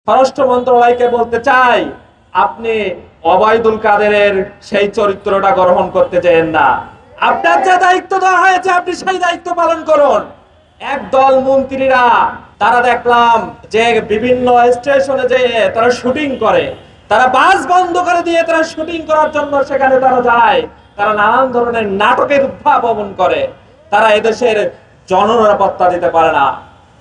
স্বরাষ্ট্র মন্ত্রণালয়কে বলতে চাই, আপনি ওবায়দুল কাদেরের সেই চরিত্রটা গ্রহণ করতে চান না। আপনার যে দায়িত্ব দেওয়া হয়েছে আপনি সেই দায়িত্ব পালন করুন। একদল মন্ত্রীরা তারা দেখলাম যে বিভিন্ন স্টেশনে যেয়ে তারা শুটিং করে, তারা বাস বন্ধ করে দিয়ে তারা শুটিং করার জন্য সেখানে তারা যায়, তারা নানান ধরনের নাটকের উদ্ভাবন করে। তারা এদেশের জননিরাপত্তা দিতে পারে না,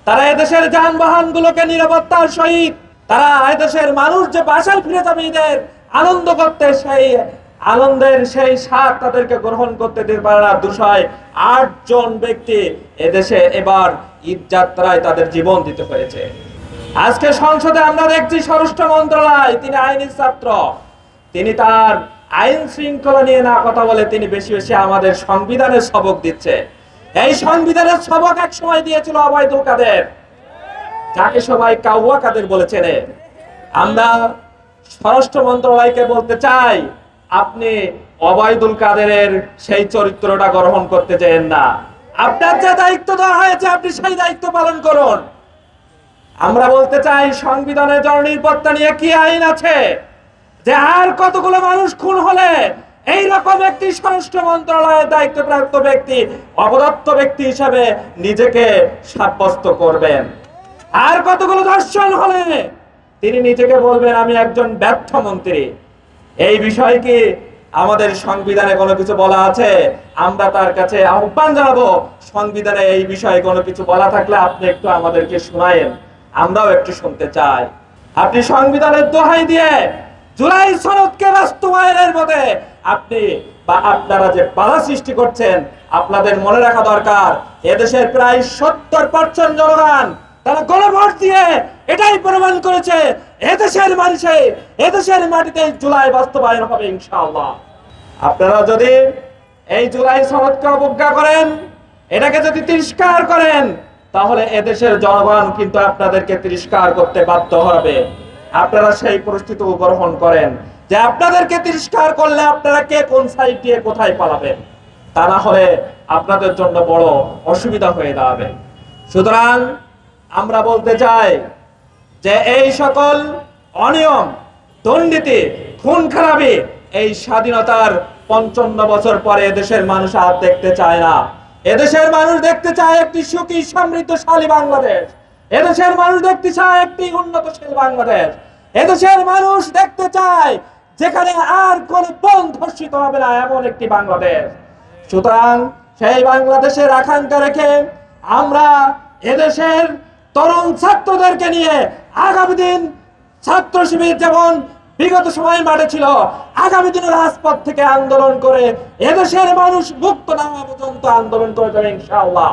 তারা এদেশের যানবাহন গুলোকে নিরাপত্তার সহিত তারা এদেশের মানুষ যে বাসায় ফিরে যাবে ঈদের আনন্দ করতে, সেই আনন্দের সেই স্বাদ তাদেরকে গ্রহণ করতে দিতে পারে না। 208 জন ব্যক্তি এদেশে এবার ঈদ যাত্রায় তাদের জীবন দিতে হয়েছে। আজকে সংসদে আমরা দেখছি স্বরাষ্ট্র মন্ত্রণালয়, তিনি আইনের ছাত্র, তিনি তার আইন শৃঙ্খলা নিয়ে না কথা বলে তিনি বেশি বেশি আমাদের সংবিধানের সবক দিচ্ছে। এই সংবিধানের সবক এক সময় দিয়েছিল ওবায়দুল কাদের, যাকে সবাই কাউয়া কাদের বলেছেন। আমরা স্বরাষ্ট্র মন্ত্রণালয়কে বলতে চাই, আপনি ওবায়দুল কাদেরের সেই চরিত্রটা গ্রহণ করতে চান না। আপনার যে দায়িত্ব দেওয়া হয়েছে আপনি সেই দায়িত্ব পালন করুন। আমরা বলতে চাই, সংবিধানের জননিরাপত্তা নিয়ে কি আইন আছে যে আর কতগুলো মানুষ খুন হলে এইরকম একটি স্বরাষ্ট্র মন্ত্রণালয়ের দায়িত্বপ্রাপ্ত ব্যক্তি অপদস্থ ব্যক্তি হিসাবে নিজেকে সাব্যস্ত করবেন? আর কতগুলো ধর্ষণ হলে তিনি নিজেকে বলবেন আমি একজন ব্যর্থ মন্ত্রী? এই বিষয় কি আমাদের সংবিধানে কোনো কিছু বলা আছে? আমরা তার কাছে আহ্বান জানাবো, সংবিধানে এই বিষয়ে কোনো কিছু বলা থাকলে আপনি একটু আমাদেরকে শোনায়েন, আমরাও একটু শুনতে চাই। আপনি সংবিধানের দোহাই দিয়ে জুলাই সনদকে বাস্তবায়নের মধ্যে আপনি বা আপনারা যে বাধা সৃষ্টি করছেন, আপনাদের মনে রাখা দরকার এদেশের প্রায় 70% জনগণ তারা গণভোট দিয়ে এটাই প্রমাণ করেছে এদেশের মানুষে এদেশের মাটিতে জুলাই বাস্তবায়ন হবে ইনশাআল্লাহ। আপনারা যদি এই জুলাই সনদকে অবজ্ঞা করেন, এটাকে যদি তিরস্কার করেন, তাহলে এদেশের জনগণ কিন্তু আপনাদেরকে তিরস্কার করতে বাধ্য হবে। আপনারা সেই পরিস্থিতি গ্রহণ করেন যে আপনাদেরকে তিরস্কার করলে আপনারা কে কোন সাইড দিয়ে কোথায় পালাবেন, তা না হলে আপনাদের জন্য বড় অসুবিধা হয়ে দাঁড়াবে। সুতরাং আমরা বলতে চাই যে এই সকল অনিয়ম, দুর্নীতি, খুন খারাপি এই স্বাধীনতার 55 বছর পরে এদেশের মানুষ আর দেখতে চায় না। এদেশের মানুষ দেখতে চায় একটি সুখী সমৃদ্ধশালী বাংলাদেশ। এদেশের মানুষ দেখতে চায় একটি উন্নতশীল বাংলাদেশ। এদেশের মানুষ দেখতে চায় যেখানে আর কোনো বোন ধর্ষিত হবে না, এমন একটি বাংলাদেশ। সুতরাং সেই বাংলাদেশের আকাঙ্ক্ষা রেখে আমরা এদেশের তরুণ ছাত্রদেরকে নিয়ে আগামী দিন ছাত্র শিবির যেমন বিগত সময় মাঠে ছিল, আগামী দিনে রাজপথ থেকে আন্দোলন করে এদেশের মানুষ মুক্ত না হওয়া পর্যন্ত আন্দোলন করে যাবে ইনশাআল্লাহ।